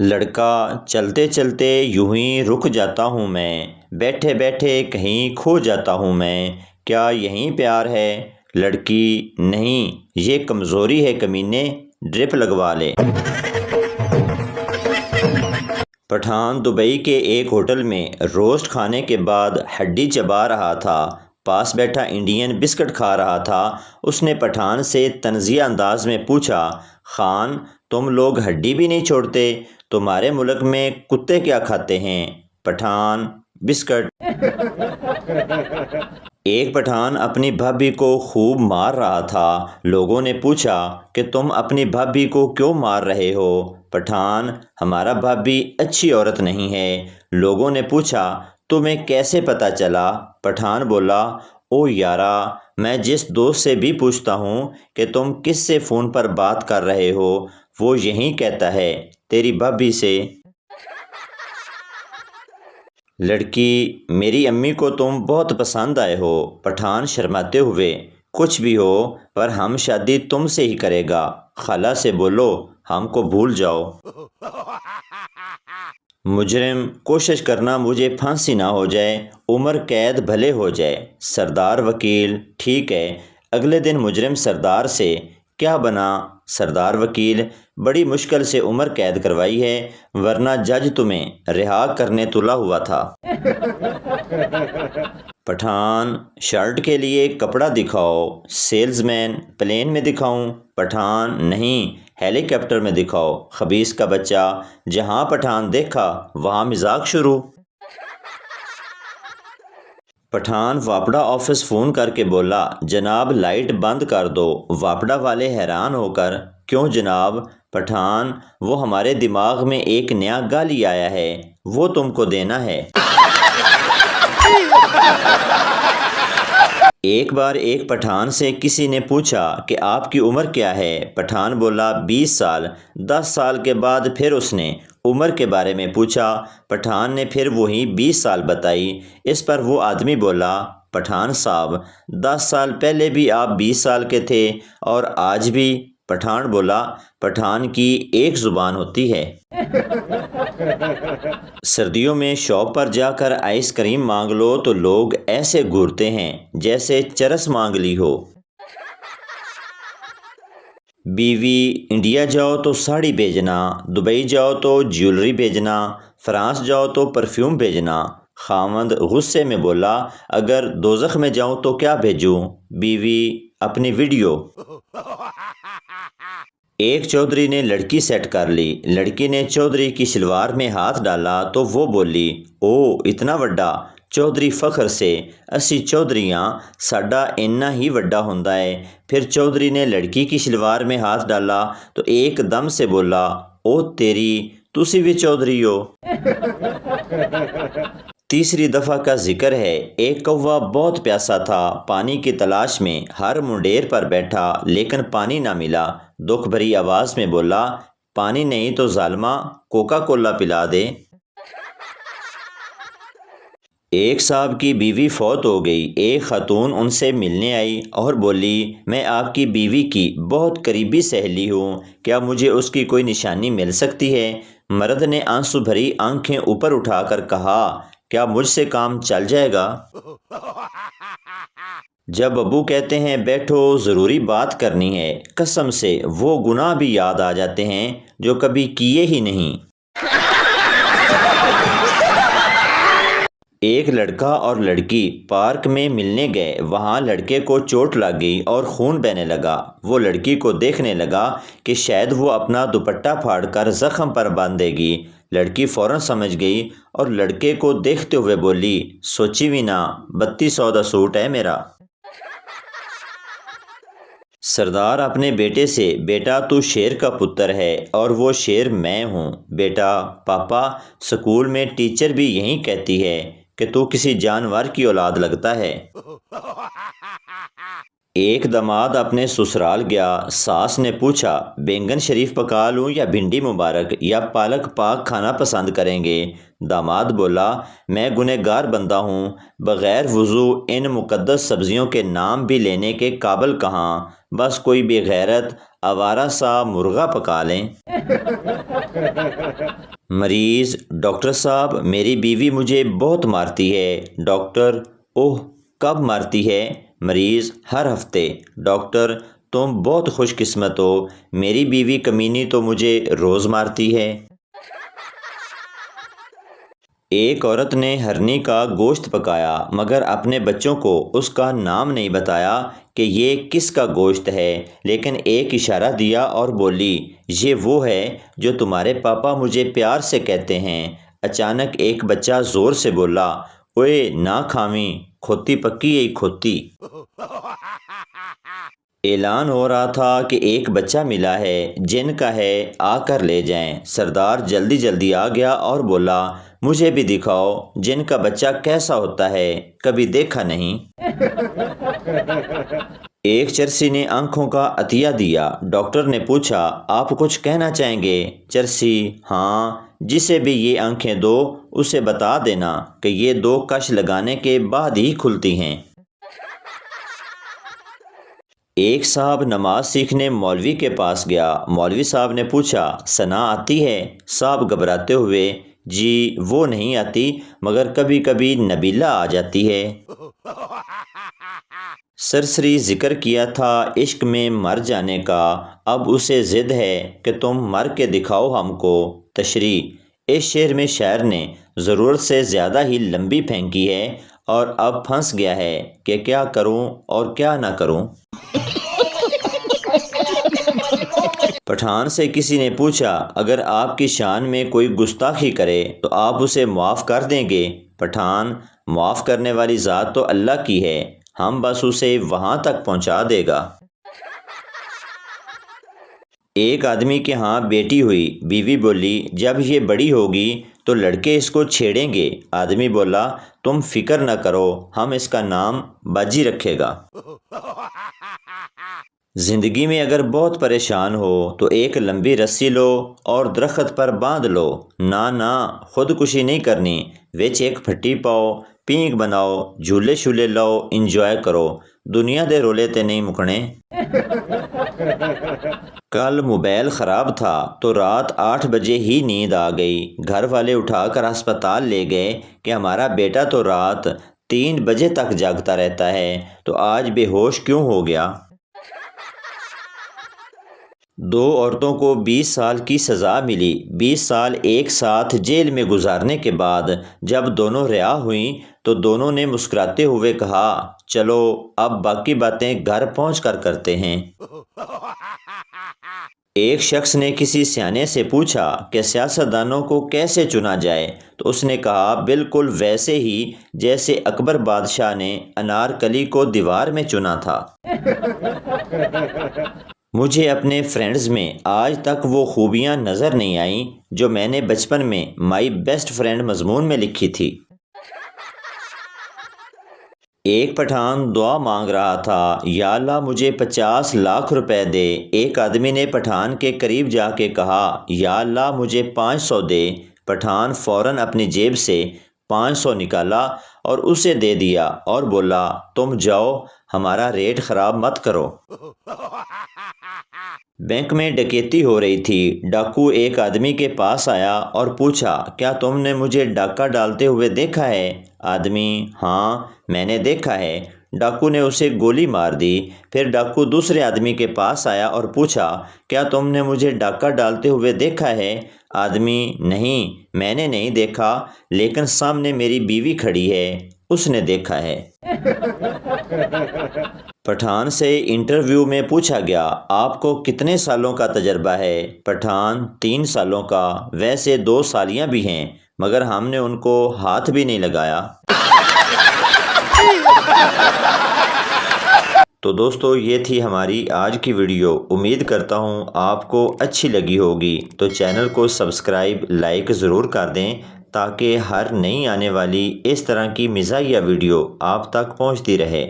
لڑکا چلتے چلتے یوں ہی رک جاتا ہوں میں، بیٹھے بیٹھے کہیں کھو جاتا ہوں میں، کیا یہیں پیار ہے؟ لڑکی: نہیں، یہ کمزوری ہے کمینے، ڈرپ لگوا لے۔ پٹھان دبئی کے ایک ہوٹل میں روسٹ کھانے کے بعد ہڈی چبا رہا تھا۔ پاس بیٹھا انڈین بسکٹ کھا رہا تھا۔ اس نے پٹھان سے طنزیہ انداز میں پوچھا، خان، تم لوگ ہڈی بھی نہیں چھوڑتے، تمہارے ملک میں کتے کیا کھاتے ہیں؟ پٹھان: بسکٹ۔ ایک پٹھان اپنی بھابھی کو خوب مار رہا تھا۔ لوگوں نے پوچھا کہ تم اپنی بھابھی کو کیوں مار رہے ہو؟ پٹھان: ہمارا بھابھی اچھی عورت نہیں ہے۔ لوگوں نے پوچھا، تمہیں کیسے پتا چلا؟ پٹھان بولا، او یارا، میں جس دوست سے بھی پوچھتا ہوں کہ تم کس سے فون پر بات کر رہے ہو، وہ یہی کہتا ہے، تیری بھابھی سے۔ لڑکی: میری امی کو تم بہت پسند آئے ہو۔ پٹھان شرماتے ہوئے: کچھ بھی ہو، پر ہم شادی تم سے ہی کرے گا۔ خالہ سے بولو، ہم کو بھول جاؤ۔ مجرم: کوشش کرنا مجھے پھانسی نہ ہو جائے، عمر قید بھلے ہو جائے۔ سردار وکیل: ٹھیک ہے۔ اگلے دن مجرم سردار سے: کیا بنا؟ سردار وکیل: بڑی مشکل سے عمر قید کروائی ہے، ورنہ جج تمہیں رہا کرنے تلا ہوا تھا۔ پٹھان: شرٹ کے لیے کپڑا دکھاؤ۔ سیلز مین: پلین میں دکھاؤں؟ پٹھان: نہیں، ہیلی کاپٹر میں دکھاؤ۔ خبیث کا بچہ: جہاں پٹھان دیکھا وہاں مذاق شروع۔ پٹھان واپڈا آفس فون کر کے بولا، جناب لائٹ بند کر دو۔ واپڈا والے حیران ہو کر: کیوں جناب؟ پٹھان: وہ ہمارے دماغ میں ایک نیا گالی آیا ہے، وہ تم کو دینا ہے۔ ایک بار ایک پٹھان سے کسی نے پوچھا کہ آپ کی عمر کیا ہے؟ پٹھان بولا، 20 سال۔ 10 سال کے بعد پھر اس نے عمر کے بارے میں پوچھا۔ پٹھان نے پھر وہی 20 سال بتائی۔ اس پر وہ آدمی بولا، پٹھان صاحب، 10 سال پہلے بھی آپ 20 سال کے تھے اور آج بھی۔ پٹھان بولا، پٹھان کی ایک زبان ہوتی ہے۔ سردیوں میں شاپ پر جا کر آئس کریم مانگ لو تو لوگ ایسے گھورتے ہیں جیسے چرس مانگ لی ہو۔ بیوی: انڈیا جاؤ تو ساڑی بھیجنا، دبئی جاؤ تو جیولری بھیجنا، فرانس جاؤ تو پرفیوم بھیجنا۔ خاوند غصے میں بولا، اگر دوزخ میں جاؤں تو کیا بھیجوں؟ بیوی: اپنی ویڈیو۔ ایک چودھری نے لڑکی سیٹ کر لی۔ لڑکی نے چودھری کی شلوار میں ہاتھ ڈالا تو وہ بولی، او اتنا وڈا۔ چودھری فخر سے، اسی چودھریاں، ساڈا اینا ہی وڈا ہوندا ہے۔ پھر چودھری نے لڑکی کی شلوار میں ہاتھ ڈالا تو ایک دم سے بولا، او تیری، تسی بھی چودھری ہو۔ تیسری دفعہ کا ذکر ہے، ایک کوا بہت پیاسا تھا، پانی کی تلاش میں ہر منڈیر پر بیٹھا، لیکن پانی نہ ملا۔ دکھ بھری آواز میں بولا، پانی نہیں تو ظالمہ کوکا کولا پلا دے۔ ایک صاحب کی بیوی فوت ہو گئی۔ ایک خاتون ان سے ملنے آئی اور بولی، میں آپ کی بیوی کی بہت قریبی سہیلی ہوں، کیا مجھے اس کی کوئی نشانی مل سکتی ہے؟ مرد نے آنسو بھری آنکھیں اوپر اٹھا کر کہا، کیا مجھ سے کام چل جائے گا؟ جب ابو کہتے ہیں بیٹھو ضروری بات کرنی ہے، قسم سے وہ گناہ بھی یاد آ جاتے ہیں جو کبھی کیے ہی نہیں۔ ایک لڑکا اور لڑکی پارک میں ملنے گئے۔ وہاں لڑکے کو چوٹ لگ گئی اور خون بہنے لگا۔ وہ لڑکی کو دیکھنے لگا کہ شاید وہ اپنا دوپٹہ پھاڑ کر زخم پر باندھے گی۔ لڑکی فوراً سمجھ گئی اور لڑکے کو دیکھتے ہوئے بولی، سوچی بھی نہ، 3200 دا سوٹ ہے میرا۔ سردار اپنے بیٹے سے، بیٹا تو شیر کا پتر ہے اور وہ شیر میں ہوں۔ بیٹا: پاپا، سکول میں ٹیچر بھی یہی کہتی ہے کہ تو کسی جانور کی اولاد لگتا ہے۔ ایک داماد اپنے سسرال گیا۔ ساس نے پوچھا، بینگن شریف پکا لوں یا بھنڈی مبارک، یا پالک پاک کھانا پسند کریں گے؟ داماد بولا، میں گنہگار بندہ ہوں، بغیر وضو ان مقدس سبزیوں کے نام بھی لینے کے قابل کہاں، بس کوئی بے غیرت آوارہ سا مرغا پکا لیں۔ مریض: ڈاکٹر صاحب میری بیوی مجھے بہت مارتی ہے۔ ڈاکٹر: اوہ کب مارتی ہے؟ مریض: ہر ہفتے۔ ڈاکٹر: تم بہت خوش قسمت ہو، میری بیوی کمینی تو مجھے روز مارتی ہے۔ ایک عورت نے ہرنی کا گوشت پکایا مگر اپنے بچوں کو اس کا نام نہیں بتایا کہ یہ کس کا گوشت ہے، لیکن ایک اشارہ دیا اور بولی، یہ وہ ہے جو تمہارے پاپا مجھے پیار سے کہتے ہیں۔ اچانک ایک بچہ زور سے بولا، اوئے نہ کھاویں، کھوتی پکی ای کھوتی۔ اعلان ہو رہا تھا کہ ایک بچہ ملا ہے، جن کا ہے، آ کر لے جائیں۔ سردار جلدی جلدی آ گیا اور بولا، مجھے بھی دکھاؤ جن کا بچہ کیسا ہوتا ہے، کبھی دیکھا نہیں۔ ایک چرسی نے آنکھوں کا عطیہ دیا۔ ڈاکٹر نے پوچھا، آپ کچھ کہنا چاہیں گے؟ چرسی: ہاں، جسے بھی یہ آنکھیں دو اسے بتا دینا کہ یہ 2 کش لگانے کے بعد ہی کھلتی ہیں۔ ایک صاحب نماز سیکھنے مولوی کے پاس گیا۔ مولوی صاحب نے پوچھا، ثنا آتی ہے؟ صاحب گھبراتے ہوئے، جی وہ نہیں آتی مگر کبھی کبھی نبیلہ آ جاتی ہے۔ سرسری ذکر کیا تھا عشق میں مر جانے کا، اب اسے ضد ہے کہ تم مر کے دکھاؤ ہم کو۔ تشریح: اس شعر میں شاعر نے ضرورت سے زیادہ ہی لمبی پھینکی ہے اور اب پھنس گیا ہے کہ کیا کروں اور کیا نہ کروں۔ پٹھان سے کسی نے پوچھا، اگر آپ کی شان میں کوئی گستاخی کرے تو آپ اسے معاف کر دیں گے؟ پٹھان: معاف کرنے والی ذات تو اللہ کی ہے، ہم بس اسے وہاں تک پہنچا دے گا۔ ایک آدمی کے ہاں بیٹی ہوئی، بیوی بولی، جب یہ بڑی ہوگی تو لڑکے اس کو چھیڑیں گے۔ آدمی بولا، تم فکر نہ کرو، ہم اس کا نام باجی رکھے گا۔ زندگی میں اگر بہت پریشان ہو تو ایک لمبی رسی لو اور درخت پر باندھ لو۔ نہ خودکشی نہیں کرنی، وچ ایک پھٹی پاؤ، پینک بناؤ، جھولے شولے لاؤ، انجوائے کرو، دنیا دے رولے تے نہیں مکنے۔ کل موبائل خراب تھا تو رات 8 بجے ہی نیند آ گئی۔ گھر والے اٹھا کر ہسپتال لے گئے کہ ہمارا بیٹا تو رات 3 بجے تک جاگتا رہتا ہے تو آج بے ہوش کیوں ہو گیا؟ 2 عورتوں کو 20 سال کی سزا ملی۔ 20 سال ایک ساتھ جیل میں گزارنے کے بعد جب دونوں رہا ہوئیں تو دونوں نے مسکراتے ہوئے کہا، چلو اب باقی باتیں گھر پہنچ کر کرتے ہیں۔ ایک شخص نے کسی سیانے سے پوچھا کہ سیاستدانوں کو کیسے چنا جائے تو اس نے کہا، بالکل ویسے ہی جیسے اکبر بادشاہ نے انارکلی کو دیوار میں چنا تھا۔ مجھے اپنے فرینڈز میں آج تک وہ خوبیاں نظر نہیں آئیں جو میں نے بچپن میں مائی بیسٹ فرینڈ مضمون میں لکھی تھی۔ ایک پٹھان دعا مانگ رہا تھا، یا اللہ مجھے 50 لاکھ روپے دے۔ ایک آدمی نے پٹھان کے قریب جا کے کہا، یا اللہ مجھے 500 دے۔ پٹھان فوراً اپنی جیب سے 500 نکالا اور اسے دے دیا اور بولا، تم جاؤ، ہمارا ریٹ خراب مت کرو۔ بینک میں ڈکیتی ہو رہی تھی۔ ڈاکو ایک آدمی کے پاس آیا اور پوچھا، کیا تم نے مجھے ڈاکہ ڈالتے ہوئے دیکھا ہے؟ آدمی: ہاں میں نے دیکھا ہے۔ ڈاکو نے اسے گولی مار دی۔ پھر ڈاکو دوسرے آدمی کے پاس آیا اور پوچھا، کیا تم نے مجھے ڈاکہ ڈالتے ہوئے دیکھا ہے؟ آدمی: نہیں میں نے نہیں دیکھا، لیکن سامنے میری بیوی کھڑی ہے، اس نے دیکھا ہے۔ پٹھان سے انٹرویو میں پوچھا گیا، آپ کو کتنے سالوں کا تجربہ ہے؟ پٹھان: 3 سالوں کا، ویسے 2 سالیاں بھی ہیں مگر ہم نے ان کو ہاتھ بھی نہیں لگایا۔ تو دوستو یہ تھی ہماری آج کی ویڈیو، امید کرتا ہوں آپ کو اچھی لگی ہوگی، تو چینل کو سبسکرائب لائک ضرور کر دیں تاکہ ہر نئی آنے والی اس طرح کی مزاحیہ ویڈیو آپ تک پہنچتی رہے۔